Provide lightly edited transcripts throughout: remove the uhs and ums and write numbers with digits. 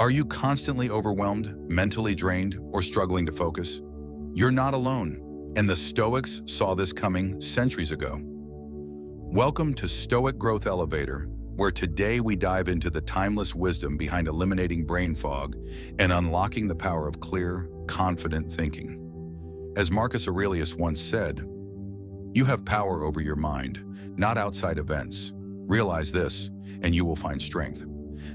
Are you constantly overwhelmed, mentally drained, or struggling to focus? You're not alone, and the Stoics saw this coming centuries ago. Welcome to Stoic Growth Elevator, where today we dive into the timeless wisdom behind eliminating brain fog and unlocking the power of clear, confident thinking. As Marcus Aurelius once said, "You have power over your mind, not outside events. Realize this, and you will find strength."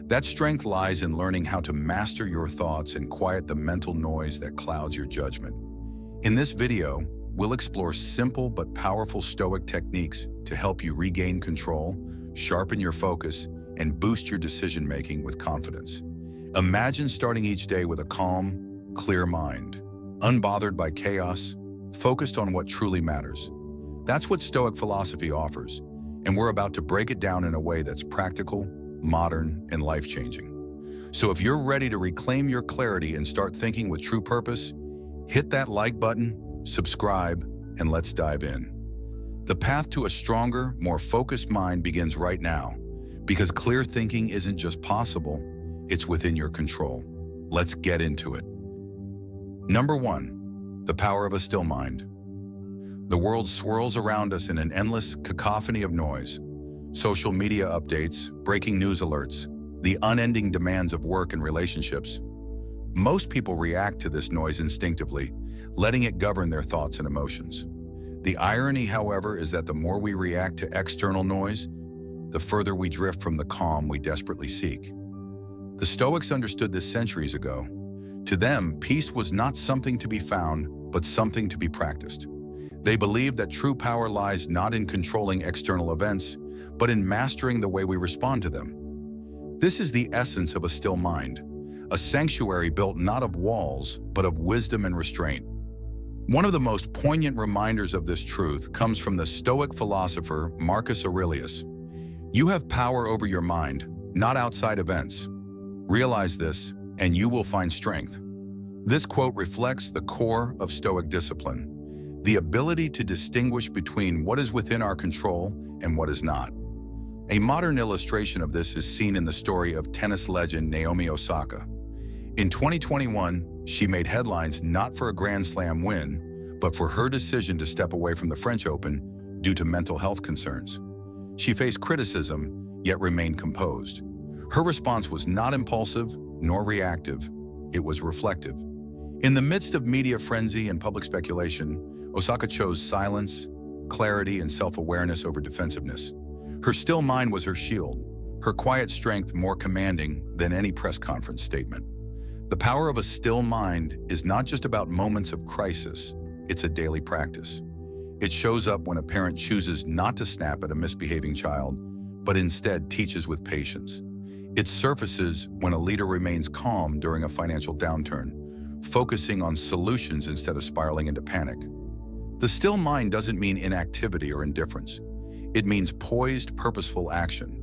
That strength lies in learning how to master your thoughts and quiet the mental noise that clouds your judgment. In this video, we'll explore simple but powerful Stoic techniques to help you regain control, sharpen your focus, and boost your decision-making with confidence. Imagine starting each day with a calm, clear mind, unbothered by chaos, focused on what truly matters. That's what Stoic philosophy offers, and we're about to break it down in a way that's practical, modern, and life-changing. So if you're ready to reclaim your clarity and start thinking with true purpose, hit that like button, subscribe, and let's dive in. The path to a stronger, more focused mind begins right now, because clear thinking isn't just possible, it's within your control. Let's get into it. Number 1, the power of a still mind. The world swirls around us in an endless cacophony of noise. Social media updates, breaking news alerts, the unending demands of work and relationships. Most people react to this noise instinctively, letting it govern their thoughts and emotions. The irony, however, is that the more we react to external noise, the further we drift from the calm we desperately seek. The Stoics understood this centuries ago. To them, peace was not something to be found, but something to be practiced. They believed that true power lies not in controlling external events, but in mastering the way we respond to them. This is the essence of a still mind, a sanctuary built not of walls, but of wisdom and restraint. One of the most poignant reminders of this truth comes from the Stoic philosopher Marcus Aurelius. "You have power over your mind, not outside events. Realize this, and you will find strength." This quote reflects the core of Stoic discipline, the ability to distinguish between what is within our control and what is not. A modern illustration of this is seen in the story of tennis legend Naomi Osaka. In 2021, she made headlines not for a Grand Slam win, but for her decision to step away from the French Open due to mental health concerns. She faced criticism, yet remained composed. Her response was not impulsive nor reactive, it was reflective. In the midst of media frenzy and public speculation, Osaka chose silence, clarity, and self-awareness over defensiveness. Her still mind was her shield, her quiet strength more commanding than any press conference statement. The power of a still mind is not just about moments of crisis, it's a daily practice. It shows up when a parent chooses not to snap at a misbehaving child, but instead teaches with patience. It surfaces when a leader remains calm during a financial downturn, focusing on solutions instead of spiraling into panic. The still mind doesn't mean inactivity or indifference. It means poised, purposeful action.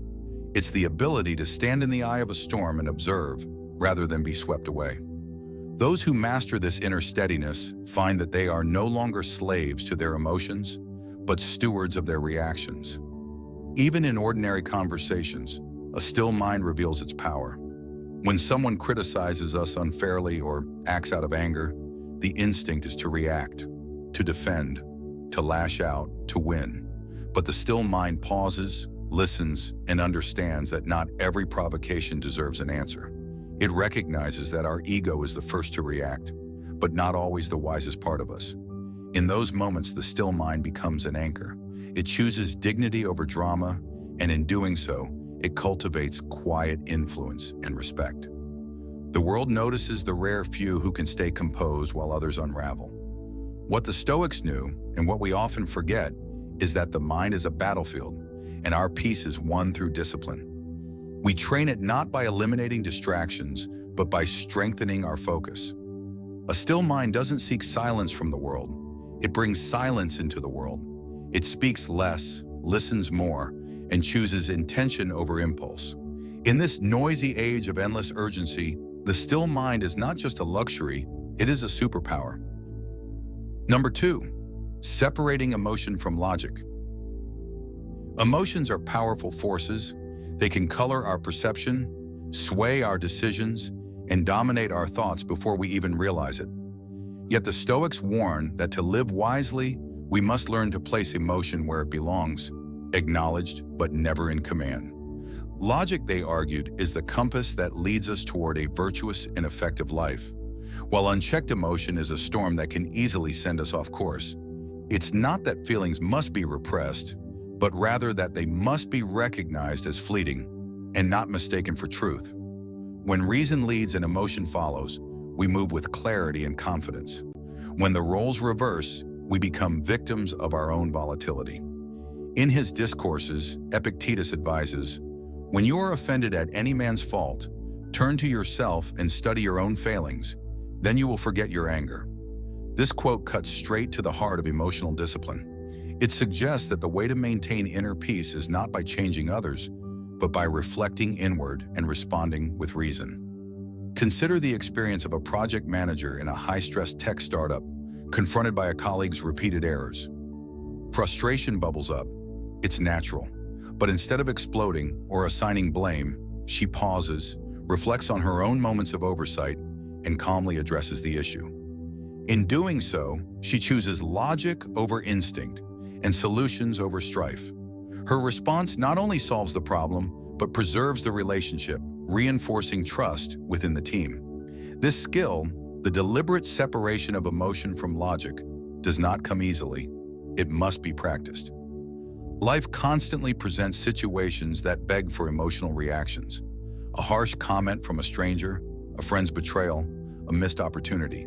It's the ability to stand in the eye of a storm and observe, rather than be swept away. Those who master this inner steadiness find that they are no longer slaves to their emotions, but stewards of their reactions. Even in ordinary conversations, a still mind reveals its power. When someone criticizes us unfairly or acts out of anger, the instinct is to react, to defend, to lash out, to win. But the still mind pauses, listens, and understands that not every provocation deserves an answer. It recognizes that our ego is the first to react, but not always the wisest part of us. In those moments, the still mind becomes an anchor. It chooses dignity over drama, and in doing so, it cultivates quiet influence and respect. The world notices the rare few who can stay composed while others unravel. What the Stoics knew, and what we often forget, is that the mind is a battlefield, and our peace is won through discipline. We train it not by eliminating distractions, but by strengthening our focus. A still mind doesn't seek silence from the world. It brings silence into the world. It speaks less, listens more, and chooses intention over impulse. In this noisy age of endless urgency, the still mind is not just a luxury, it is a superpower. Number 2, separating emotion from logic. Emotions are powerful forces. They can color our perception, sway our decisions, and dominate our thoughts before we even realize it. Yet the Stoics warn that to live wisely, we must learn to place emotion where it belongs, acknowledged but never in command. Logic, they argued, is the compass that leads us toward a virtuous and effective life, while unchecked emotion is a storm that can easily send us off course. It's not that feelings must be repressed, but rather that they must be recognized as fleeting and not mistaken for truth. When reason leads and emotion follows, we move with clarity and confidence. When the roles reverse, we become victims of our own volatility. In his discourses, Epictetus advises, "When you are offended at any man's fault, turn to yourself and study your own failings. Then you will forget your anger." This quote cuts straight to the heart of emotional discipline. It suggests that the way to maintain inner peace is not by changing others, but by reflecting inward and responding with reason. Consider the experience of a project manager in a high-stress tech startup, confronted by a colleague's repeated errors. Frustration bubbles up. It's natural. But instead of exploding or assigning blame, she pauses, reflects on her own moments of oversight, and calmly addresses the issue. In doing so, she chooses logic over instinct and solutions over strife. Her response not only solves the problem, but preserves the relationship, reinforcing trust within the team. This skill, the deliberate separation of emotion from logic, does not come easily. It must be practiced. Life constantly presents situations that beg for emotional reactions. A harsh comment from a stranger, a friend's betrayal, a missed opportunity.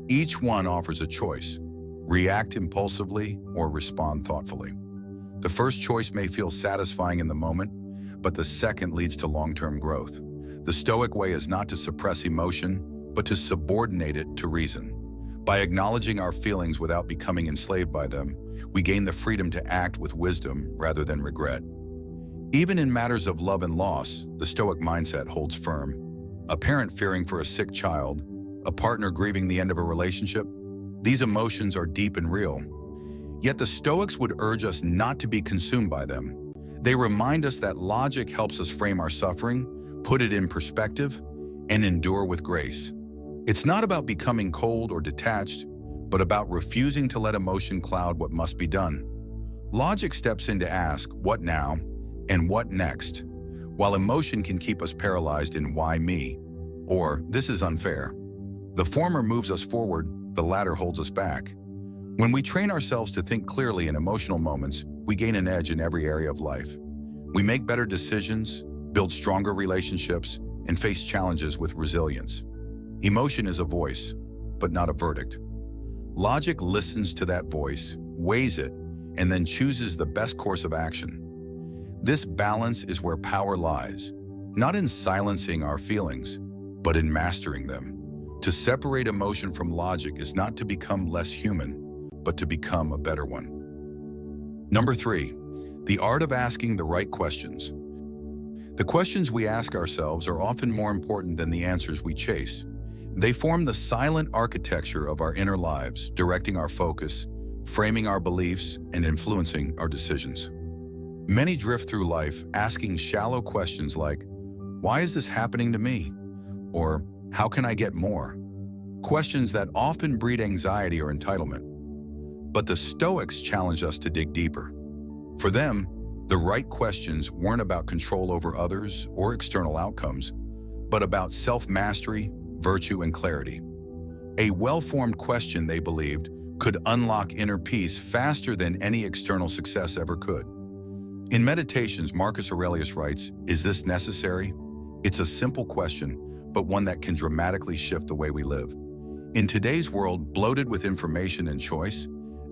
Each one offers a choice: react impulsively or respond thoughtfully. The first choice may feel satisfying in the moment, but the second leads to long-term growth. The Stoic way is not to suppress emotion, but to subordinate it to reason. By acknowledging our feelings without becoming enslaved by them, we gain the freedom to act with wisdom rather than regret. Even in matters of love and loss, the Stoic mindset holds firm. A parent fearing for a sick child, a partner grieving the end of a relationship, these emotions are deep and real. Yet the Stoics would urge us not to be consumed by them. They remind us that logic helps us frame our suffering, put it in perspective, and endure with grace. It's not about becoming cold or detached, but about refusing to let emotion cloud what must be done. Logic steps in to ask, what now, and what next, while emotion can keep us paralyzed in why me, or this is unfair. The former moves us forward, the latter holds us back. When we train ourselves to think clearly in emotional moments, we gain an edge in every area of life. We make better decisions, build stronger relationships, and face challenges with resilience. Emotion is a voice, but not a verdict. Logic listens to that voice, weighs it, and then chooses the best course of action. This balance is where power lies, not in silencing our feelings, but in mastering them. To separate emotion from logic is not to become less human, but to become a better one. Number 3, the art of asking the right questions. The questions we ask ourselves are often more important than the answers we chase. They form the silent architecture of our inner lives, directing our focus, framing our beliefs, and influencing our decisions. Many drift through life asking shallow questions like, "Why is this happening to me?" Or, "How can I get more?" Questions that often breed anxiety or entitlement. But the Stoics challenge us to dig deeper. For them, the right questions weren't about control over others or external outcomes, but about self-mastery, virtue, and clarity. A well-formed question, they believed, could unlock inner peace faster than any external success ever could. In Meditations, Marcus Aurelius writes, "Is this necessary?" It's a simple question, but one that can dramatically shift the way we live. In today's world, bloated with information and choice,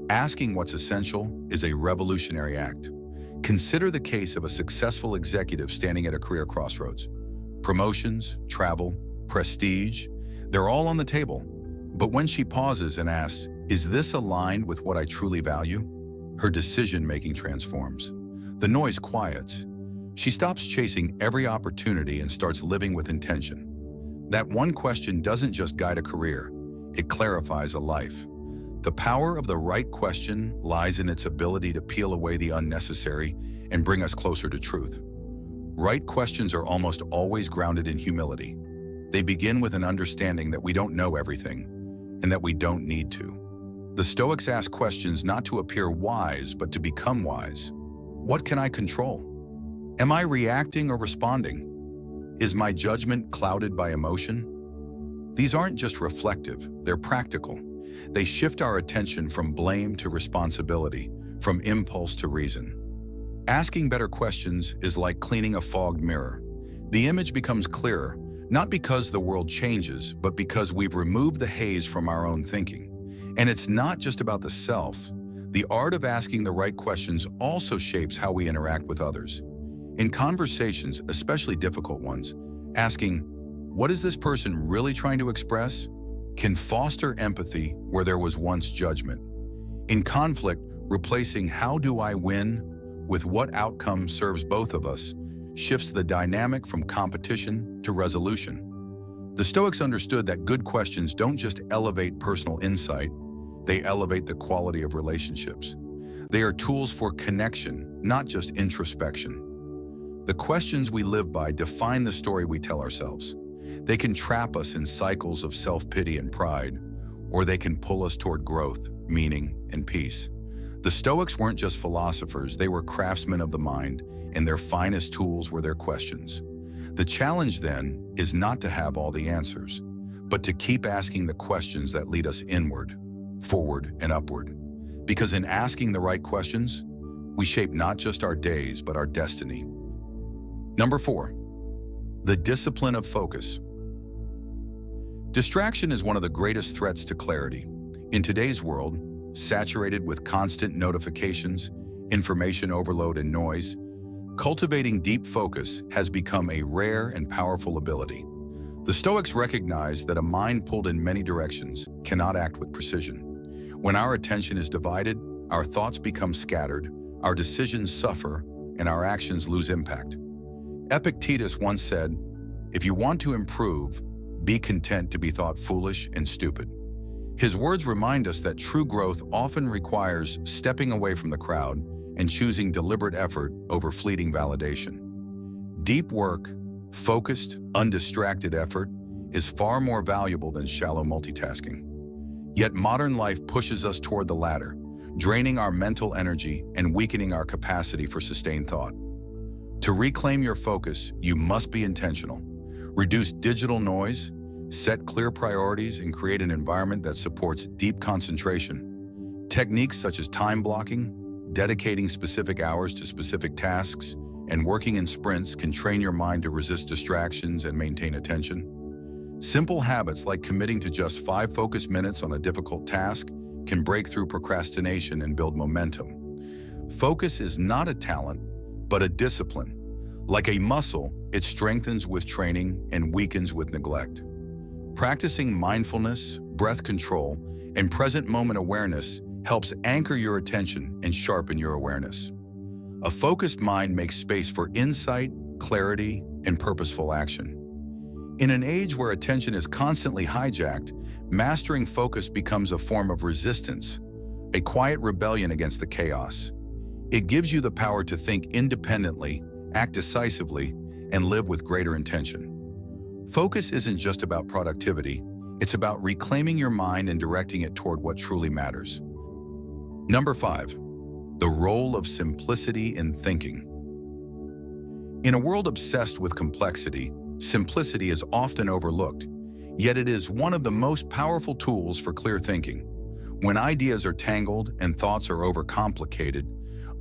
asking what's essential is a revolutionary act. Consider the case of a successful executive standing at a career crossroads. Promotions, travel, prestige, they're all on the table. But when she pauses and asks, "Is this aligned with what I truly value?" her decision-making transforms. The noise quiets. She stops chasing every opportunity and starts living with intention. That one question doesn't just guide a career, it clarifies a life. The power of the right question lies in its ability to peel away the unnecessary and bring us closer to truth. Right questions are almost always grounded in humility. They begin with an understanding that we don't know everything and that we don't need to. The Stoics ask questions not to appear wise, but to become wise. What can I control? Am I reacting or responding? Is my judgment clouded by emotion? These aren't just reflective, they're practical. They shift our attention from blame to responsibility, from impulse to reason. Asking better questions is like cleaning a fogged mirror. The image becomes clearer, not because the world changes, but because we've removed the haze from our own thinking. And it's not just about the self. The art of asking the right questions also shapes how we interact with others. In conversations, especially difficult ones, asking, "What is this person really trying to express?" can foster empathy where there was once judgment. In conflict, replacing "how do I win" with "what outcome serves both of us" shifts the dynamic from competition to resolution. The Stoics understood that good questions don't just elevate personal insight, they elevate the quality of relationships. They are tools for connection, not just introspection. The questions we live by define the story we tell ourselves. They can trap us in cycles of self-pity and pride, or they can pull us toward growth, meaning, and peace. The Stoics weren't just philosophers, they were craftsmen of the mind, and their finest tools were their questions. The challenge then is not to have all the answers, but to keep asking the questions that lead us inward, forward, and upward. Because in asking the right questions, we shape not just our days, but our destiny. Number 4, the discipline of focus. Distraction is one of the greatest threats to clarity. In today's world, saturated with constant notifications, information overload, and noise, cultivating deep focus has become a rare and powerful ability. The Stoics recognize that a mind pulled in many directions cannot act with precision. When our attention is divided, our thoughts become scattered, our decisions suffer, and our actions lose impact. Epictetus once said, "If you want to improve, be content to be thought foolish and stupid." His words remind us that true growth often requires stepping away from the crowd and choosing deliberate effort over fleeting validation. Deep work, focused, undistracted effort, is far more valuable than shallow multitasking. Yet modern life pushes us toward the latter, draining our mental energy and weakening our capacity for sustained thought. To reclaim your focus, you must be intentional. Reduce digital noise, set clear priorities, and create an environment that supports deep concentration. Techniques such as time blocking, dedicating specific hours to specific tasks, and working in sprints can train your mind to resist distractions and maintain attention. Simple habits like committing to just 5 focus minutes on a difficult task can break through procrastination and build momentum. Focus is not a talent, but a discipline. Like a muscle, it strengthens with training and weakens with neglect. Practicing mindfulness, breath control, and present moment awareness helps anchor your attention and sharpen your awareness. A focused mind makes space for insight, clarity, and purposeful action. In an age where attention is constantly hijacked, mastering focus becomes a form of resistance, a quiet rebellion against the chaos. It gives you the power to think independently, act decisively, and live with greater intention. Focus isn't just about productivity, it's about reclaiming your mind and directing it toward what truly matters. Number 5, the role of simplicity in thinking. In a world obsessed with complexity, simplicity is often overlooked, yet it is one of the most powerful tools for clear thinking. When ideas are tangled and thoughts are overcomplicated,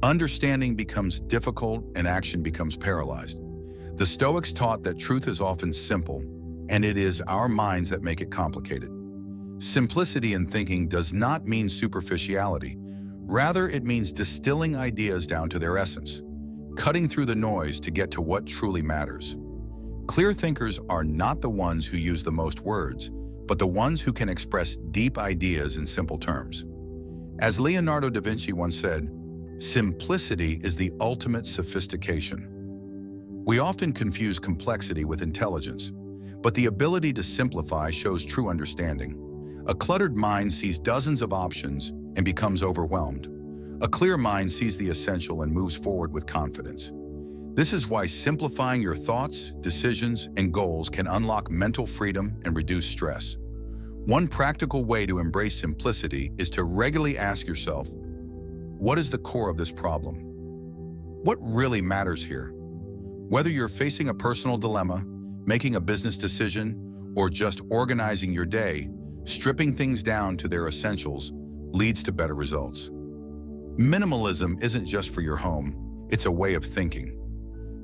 understanding becomes difficult and action becomes paralyzed. The Stoics taught that truth is often simple, and it is our minds that make it complicated. Simplicity in thinking does not mean superficiality. Rather, it means distilling ideas down to their essence, cutting through the noise to get to what truly matters. Clear thinkers are not the ones who use the most words, but the ones who can express deep ideas in simple terms. As Leonardo da Vinci once said, "Simplicity is the ultimate sophistication." We often confuse complexity with intelligence, but the ability to simplify shows true understanding. A cluttered mind sees dozens of options and becomes overwhelmed. A clear mind sees the essential and moves forward with confidence. This is why simplifying your thoughts, decisions, and goals can unlock mental freedom and reduce stress. One practical way to embrace simplicity is to regularly ask yourself, what is the core of this problem? What really matters here? Whether you're facing a personal dilemma, making a business decision, or just organizing your day, stripping things down to their essentials leads to better results. Minimalism isn't just for your home, it's a way of thinking.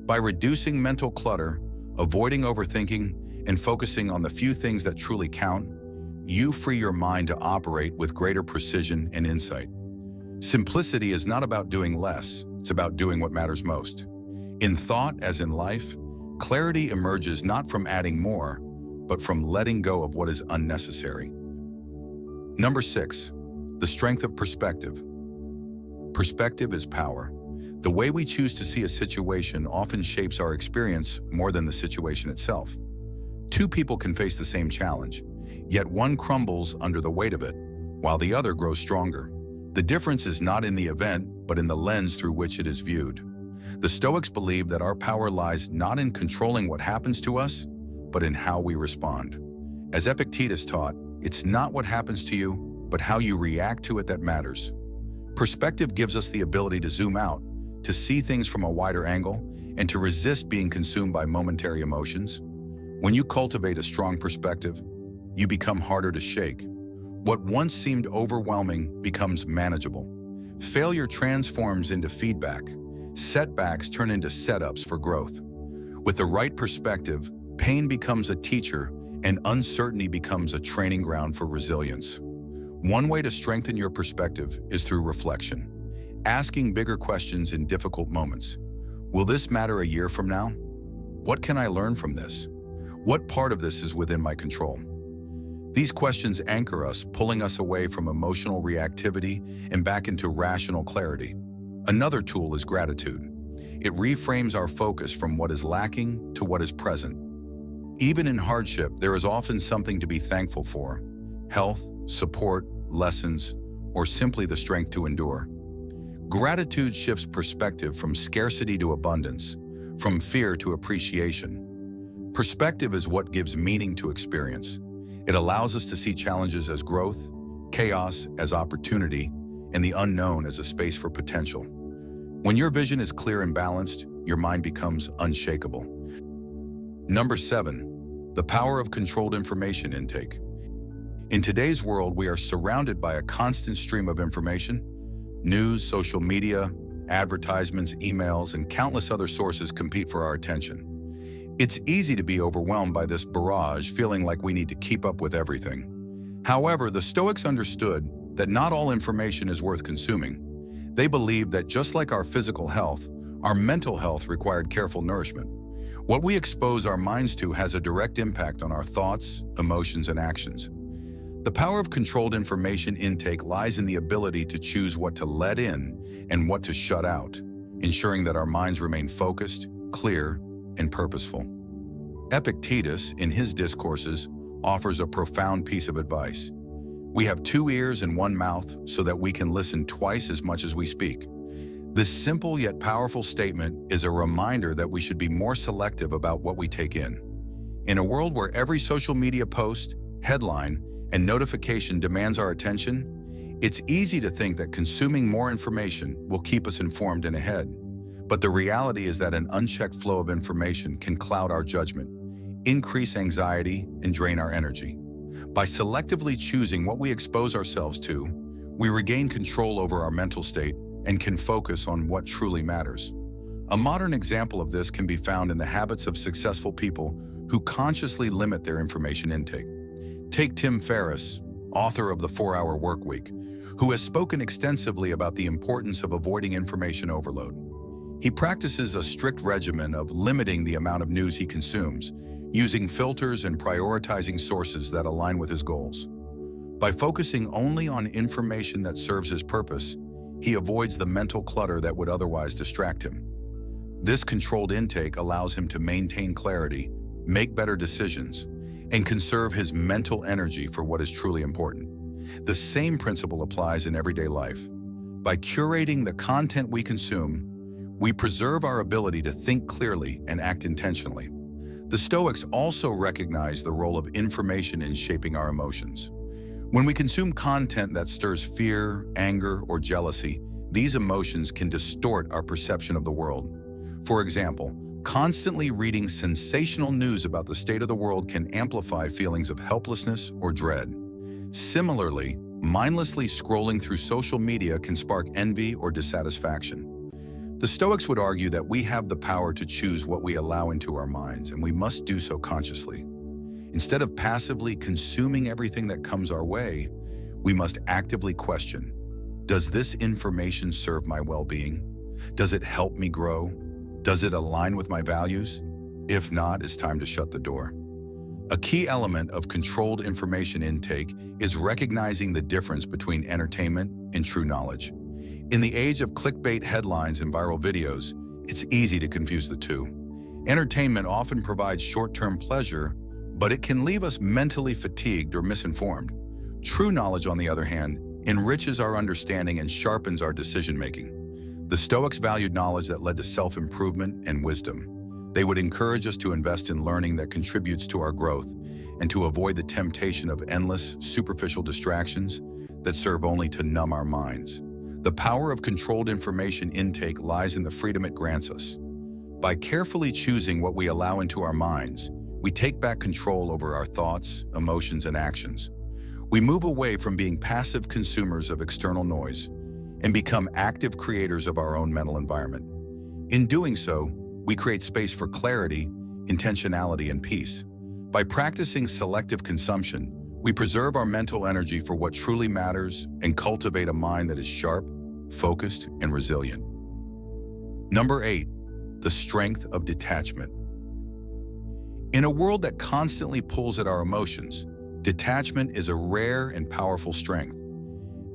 By reducing mental clutter, avoiding overthinking, and focusing on the few things that truly count, you free your mind to operate with greater precision and insight. Simplicity is not about doing less, it's about doing what matters most. In thought, as in life, clarity emerges not from adding more, but from letting go of what is unnecessary. Number 6, the strength of perspective. Perspective is power. The way we choose to see a situation often shapes our experience more than the situation itself. Two people can face the same challenge, yet one crumbles under the weight of it, while the other grows stronger. The difference is not in the event, but in the lens through which it is viewed. The Stoics believe that our power lies not in controlling what happens to us, but in how we respond. As Epictetus taught, it's not what happens to you, but how you react to it that matters. Perspective gives us the ability to zoom out, to see things from a wider angle, and to resist being consumed by momentary emotions. When you cultivate a strong perspective, you become harder to shake. What once seemed overwhelming becomes manageable. Failure transforms into feedback. Setbacks turn into setups for growth. With the right perspective, pain becomes a teacher and uncertainty becomes a training ground for resilience. One way to strengthen your perspective is through reflection. Asking bigger questions in difficult moments. Will this matter a year from now? What can I learn from this? What part of this is within my control? These questions anchor us, pulling us away from emotional reactivity and back into rational clarity. Another tool is gratitude. It reframes our focus from what is lacking to what is present. Even in hardship, there is often something to be thankful for: health, support, lessons, or simply the strength to endure. Gratitude shifts perspective from scarcity to abundance, from fear to appreciation. Perspective is what gives meaning to experience. It allows us to see challenges as growth, chaos as opportunity, and the unknown as a space for potential. When your vision is clear and balanced, your mind becomes unshakable. Number 7, the power of controlled information intake. In today's world, we are surrounded by a constant stream of information. News, social media, advertisements, emails, and countless other sources compete for our attention. It's easy to be overwhelmed by this barrage, feeling like we need to keep up with everything. However, the Stoics understood that not all information is worth consuming. They believed that just like our physical health, our mental health required careful nourishment. What we expose our minds to has a direct impact on our thoughts, emotions, and actions. The power of controlled information intake lies in the ability to choose what to let in and what to shut out, ensuring that our minds remain focused, clear, and purposeful. Epictetus, in his discourses, offers a profound piece of advice. We have 2 ears and 1 mouth so that we can listen twice as much as we speak. This simple yet powerful statement is a reminder that we should be more selective about what we take in. In a world where every social media post, headline, and notification demands our attention, it's easy to think that consuming more information will keep us informed and ahead. But the reality is that an unchecked flow of information can cloud our judgment, increase anxiety, and drain our energy. By selectively choosing what we expose ourselves to, we regain control over our mental state and can focus on what truly matters. A modern example of this can be found in the habits of successful people who consciously limit their information intake. Take Tim Ferriss, author of The 4-Hour Workweek, who has spoken extensively about the importance of avoiding information overload. He practices a strict regimen of limiting the amount of news he consumes, using filters and prioritizing sources that align with his goals. By focusing only on information that serves his purpose, he avoids the mental clutter that would otherwise distract him. This controlled intake allows him to maintain clarity, make better decisions, and conserve his mental energy for what is truly important. The same principle applies in everyday life. By curating the content we consume, We preserve our ability to think clearly and act intentionally. The Stoics also recognize the role of information in shaping our emotions. When we consume content that stirs fear, anger, or jealousy, these emotions can distort our perception of the world. For example, constantly reading sensational news about the state of the world can amplify feelings of helplessness or dread. Similarly, mindlessly scrolling through social media can spark envy or dissatisfaction. The Stoics would argue that we have the power to choose what we allow into our minds, and we must do so consciously. Instead of passively consuming everything that comes our way, we must actively question, does this information serve my well-being? Does it help me grow? Does it align with my values? If not, it's time to shut the door. A key element of controlled information intake is recognizing the difference between entertainment and true knowledge. In the age of clickbait headlines and viral videos, it's easy to confuse the two. Entertainment often provides short-term pleasure, but it can leave us mentally fatigued or misinformed. True knowledge, on the other hand, enriches our understanding and sharpens our decision-making. The Stoics valued knowledge that led to self-improvement and wisdom. They would encourage us to invest in learning that contributes to our growth and to avoid the temptation of endless, superficial distractions that serve only to numb our minds. The power of controlled information intake lies in the freedom it grants us. By carefully choosing what we allow into our minds, we take back control over our thoughts, emotions, and actions. We move away from being passive consumers of external noise and become active creators of our own mental environment. In doing so, we create space for clarity, intentionality, and peace. By practicing selective consumption, we preserve our mental energy for what truly matters and cultivate a mind that is sharp, focused, and resilient. Number 8, the strength of detachment. In a world that constantly pulls at our emotions, detachment is a rare and powerful strength.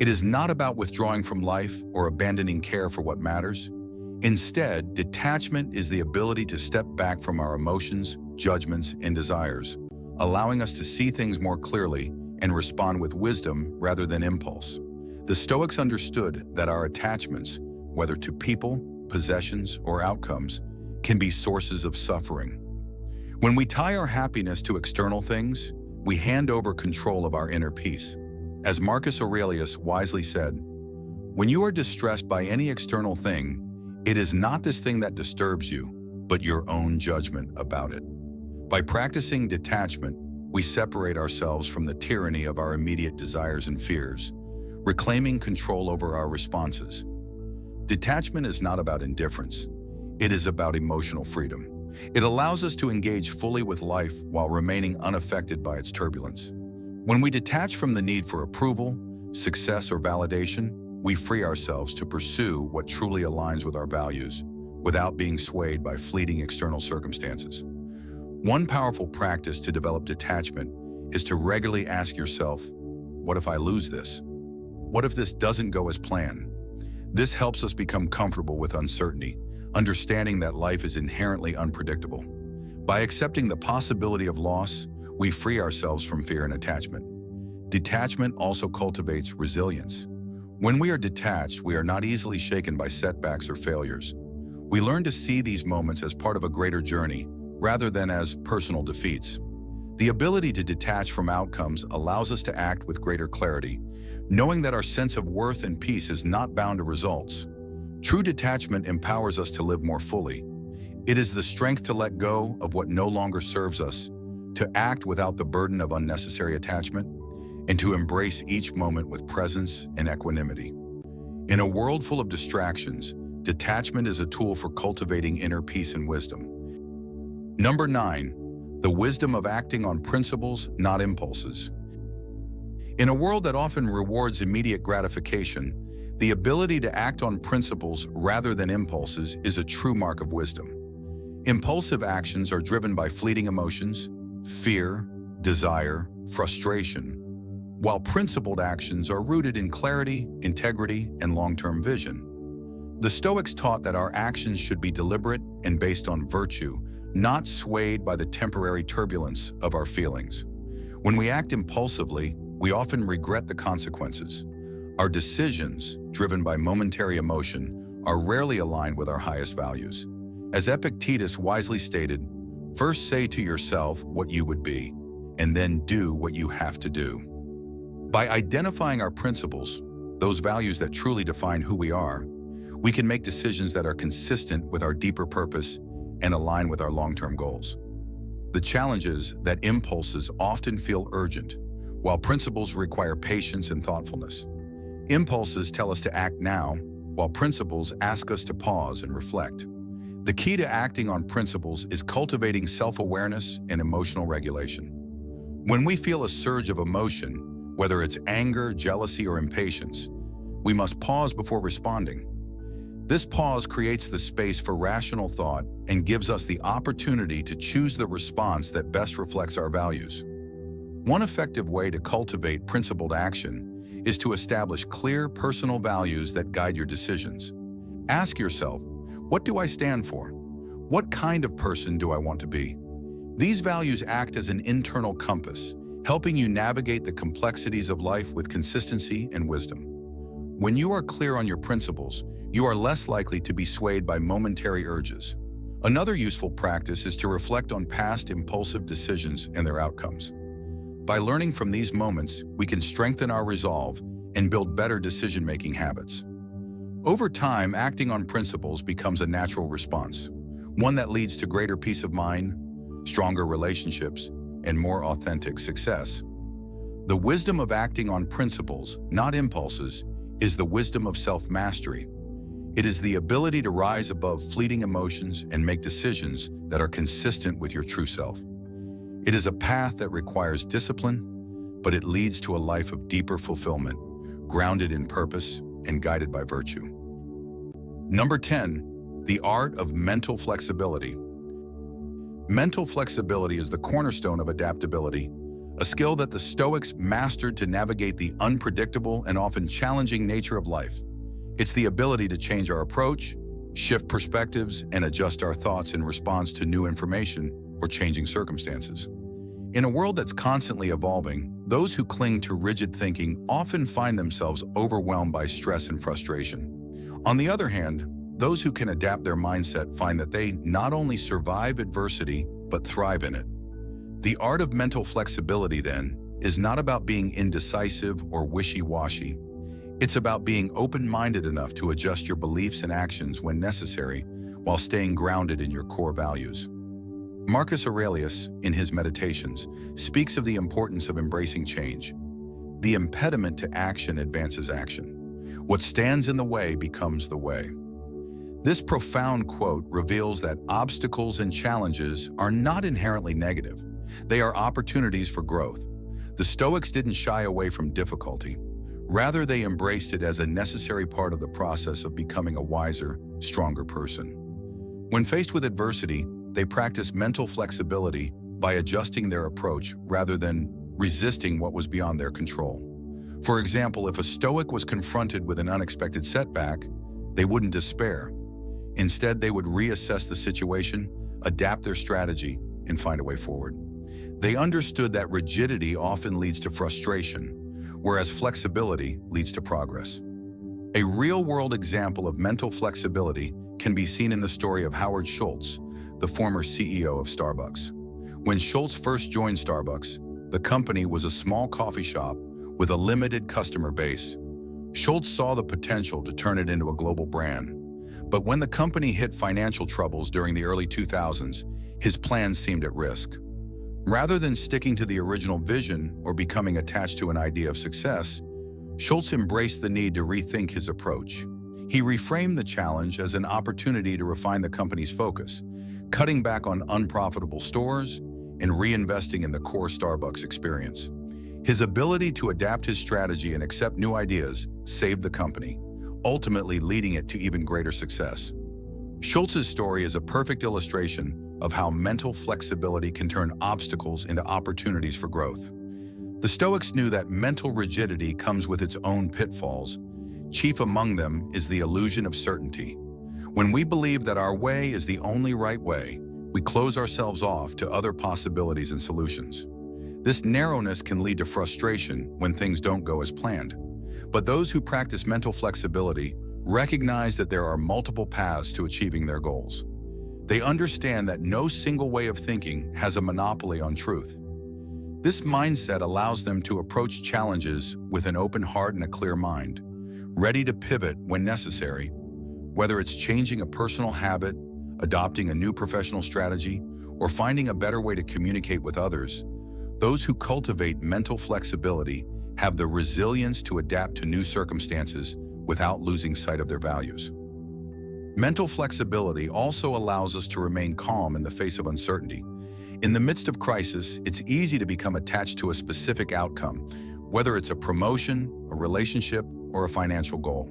It is not about withdrawing from life or abandoning care for what matters. Instead, detachment is the ability to step back from our emotions, judgments, and desires, allowing us to see things more clearly and respond with wisdom rather than impulse. The Stoics understood that our attachments, whether to people, possessions, or outcomes, can be sources of suffering. When we tie our happiness to external things, we hand over control of our inner peace. As Marcus Aurelius wisely said, "When you are distressed by any external thing, it is not this thing that disturbs you, but your own judgment about it." By practicing detachment, we separate ourselves from the tyranny of our immediate desires and fears, reclaiming control over our responses. Detachment is not about indifference. It is about emotional freedom. It allows us to engage fully with life while remaining unaffected by its turbulence. When we detach from the need for approval, success, or validation, we free ourselves to pursue what truly aligns with our values, without being swayed by fleeting external circumstances. One powerful practice to develop detachment is to regularly ask yourself, what if I lose this? What if this doesn't go as planned? This helps us become comfortable with uncertainty, understanding that life is inherently unpredictable. By accepting the possibility of loss, we free ourselves from fear and attachment. Detachment also cultivates resilience. When we are detached, we are not easily shaken by setbacks or failures. We learn to see these moments as part of a greater journey, rather than as personal defeats. The ability to detach from outcomes allows us to act with greater clarity, knowing that our sense of worth and peace is not bound to results. True detachment empowers us to live more fully. It is the strength to let go of what no longer serves us, to act without the burden of unnecessary attachment, and to embrace each moment with presence and equanimity. In a world full of distractions, detachment is a tool for cultivating inner peace and wisdom. Number 9, the wisdom of acting on principles, not impulses. In a world that often rewards immediate gratification, the ability to act on principles rather than impulses is a true mark of wisdom. Impulsive actions are driven by fleeting emotions, fear, desire, frustration, while principled actions are rooted in clarity, integrity, and long-term vision. The Stoics taught that our actions should be deliberate and based on virtue, not swayed by the temporary turbulence of our feelings. When we act impulsively, we often regret the consequences. Our decisions, driven by momentary emotion, are rarely aligned with our highest values. As Epictetus wisely stated, first say to yourself what you would be, and then do what you have to do. By identifying our principles, those values that truly define who we are, we can make decisions that are consistent with our deeper purpose and align with our long-term goals. The challenge is that impulses often feel urgent, while principles require patience and thoughtfulness. Impulses tell us to act now, while principles ask us to pause and reflect. The key to acting on principles is cultivating self-awareness and emotional regulation. When we feel a surge of emotion, whether it's anger, jealousy, or impatience, we must pause before responding. This pause creates the space for rational thought and gives us the opportunity to choose the response that best reflects our values. One effective way to cultivate principled action is to establish clear personal values that guide your decisions. Ask yourself, what do I stand for? What kind of person do I want to be? These values act as an internal compass, helping you navigate the complexities of life with consistency and wisdom. When you are clear on your principles, you are less likely to be swayed by momentary urges. Another useful practice is to reflect on past impulsive decisions and their outcomes. By learning from these moments, we can strengthen our resolve and build better decision-making habits. Over time, acting on principles becomes a natural response, one that leads to greater peace of mind, stronger relationships, and more authentic success. The wisdom of acting on principles, not impulses, is the wisdom of self-mastery. It is the ability to rise above fleeting emotions and make decisions that are consistent with your true self. It is a path that requires discipline, but it leads to a life of deeper fulfillment, grounded in purpose and guided by virtue. Number 10, the art of mental flexibility. Mental flexibility is the cornerstone of adaptability, a skill that the Stoics mastered to navigate the unpredictable and often challenging nature of life. It's the ability to change our approach, shift perspectives, and adjust our thoughts in response to new information or changing circumstances. In a world that's constantly evolving, those who cling to rigid thinking often find themselves overwhelmed by stress and frustration. On the other hand, those who can adapt their mindset find that they not only survive adversity, but thrive in it. The art of mental flexibility, then, is not about being indecisive or wishy-washy. It's about being open-minded enough to adjust your beliefs and actions when necessary, while staying grounded in your core values. Marcus Aurelius, in his Meditations, speaks of the importance of embracing change. The impediment to action advances action. What stands in the way becomes the way. This profound quote reveals that obstacles and challenges are not inherently negative. They are opportunities for growth. The Stoics didn't shy away from difficulty. Rather, they embraced it as a necessary part of the process of becoming a wiser, stronger person. When faced with adversity, they practiced mental flexibility by adjusting their approach rather than resisting what was beyond their control. For example, if a Stoic was confronted with an unexpected setback, they wouldn't despair. Instead, they would reassess the situation, adapt their strategy, and find a way forward. They understood that rigidity often leads to frustration, whereas flexibility leads to progress. A real-world example of mental flexibility can be seen in the story of Howard Schultz, the former CEO of Starbucks. When Schultz first joined Starbucks, the company was a small coffee shop with a limited customer base. Schultz saw the potential to turn it into a global brand. But when the company hit financial troubles during the early 2000s, his plans seemed at risk. Rather than sticking to the original vision or becoming attached to an idea of success, Schultz embraced the need to rethink his approach. He reframed the challenge as an opportunity to refine the company's focus, cutting back on unprofitable stores and reinvesting in the core Starbucks experience. His ability to adapt his strategy and accept new ideas saved the company, ultimately leading it to even greater success. Schultz's story is a perfect illustration of how mental flexibility can turn obstacles into opportunities for growth. The Stoics knew that mental rigidity comes with its own pitfalls. Chief among them is the illusion of certainty. When we believe that our way is the only right way, we close ourselves off to other possibilities and solutions. This narrowness can lead to frustration when things don't go as planned. But those who practice mental flexibility recognize that there are multiple paths to achieving their goals. They understand that no single way of thinking has a monopoly on truth. This mindset allows them to approach challenges with an open heart and a clear mind, ready to pivot when necessary, whether it's changing a personal habit, adopting a new professional strategy, or finding a better way to communicate with others. Those who cultivate mental flexibility have the resilience to adapt to new circumstances without losing sight of their values. Mental flexibility also allows us to remain calm in the face of uncertainty. In the midst of crisis, it's easy to become attached to a specific outcome, whether it's a promotion, a relationship, or a financial goal.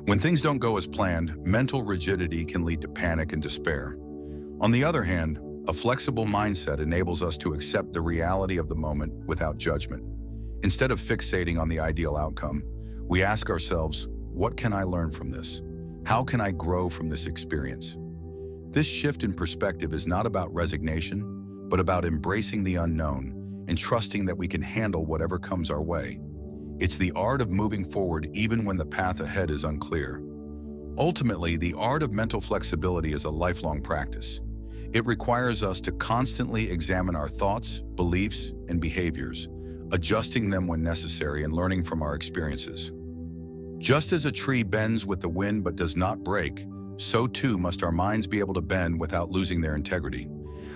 When things don't go as planned, mental rigidity can lead to panic and despair. On the other hand, a flexible mindset enables us to accept the reality of the moment without judgment. Instead of fixating on the ideal outcome, we ask ourselves, what can I learn from this? How can I grow from this experience? This shift in perspective is not about resignation, but about embracing the unknown and trusting that we can handle whatever comes our way. It's the art of moving forward even when the path ahead is unclear. Ultimately, the art of mental flexibility is a lifelong practice. It requires us to constantly examine our thoughts, beliefs, and behaviors, adjusting them when necessary and learning from our experiences. Just as a tree bends with the wind but does not break, so too must our minds be able to bend without losing their integrity.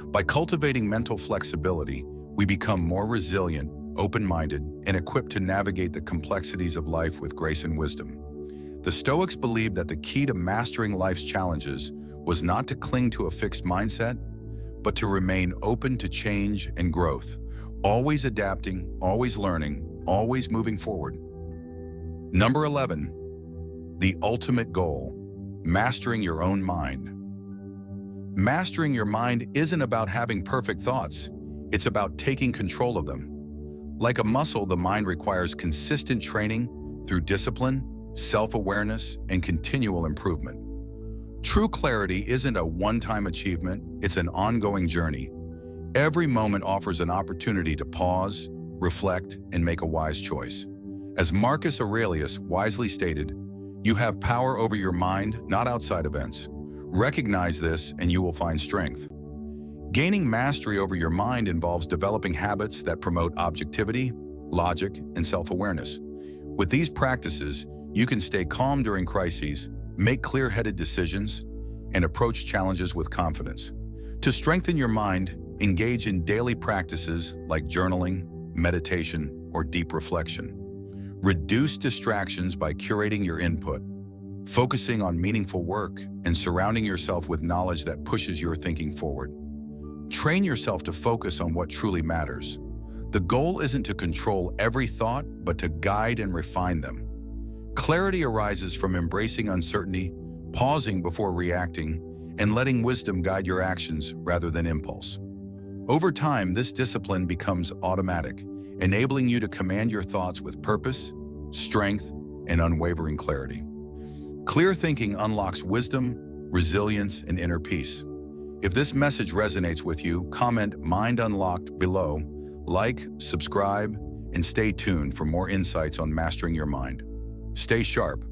By cultivating mental flexibility, we become more resilient, open-minded, and equipped to navigate the complexities of life with grace and wisdom. The Stoics believed that the key to mastering life's challenges was not to cling to a fixed mindset, but to remain open to change and growth, always adapting, always learning, always moving forward. Number 11, the ultimate goal, mastering your own mind. Mastering your mind isn't about having perfect thoughts. It's about taking control of them. Like a muscle, the mind requires consistent training through discipline, self-awareness, and continual improvement. True clarity isn't a one-time achievement, it's an ongoing journey. Every moment offers an opportunity to pause, reflect, and make a wise choice. As Marcus Aurelius wisely stated, you have power over your mind, not outside events. Recognize this and you will find strength. Gaining mastery over your mind involves developing habits that promote objectivity, logic, and self-awareness. With these practices, you can stay calm during crises, make clear-headed decisions, and approach challenges with confidence. To strengthen your mind, engage in daily practices like journaling, meditation, or deep reflection. Reduce distractions by curating your input, focusing on meaningful work, and surrounding yourself with knowledge that pushes your thinking forward. Train yourself to focus on what truly matters. The goal isn't to control every thought, but to guide and refine them. Clarity arises from embracing uncertainty, pausing before reacting, and letting wisdom guide your actions rather than impulse. Over time, this discipline becomes automatic, enabling you to command your thoughts with purpose, strength, and unwavering clarity. Clear thinking unlocks wisdom, resilience, and inner peace. If this message resonates with you, comment "Mind Unlocked" below, like, subscribe, and stay tuned for more insights on mastering your mind. Stay sharp.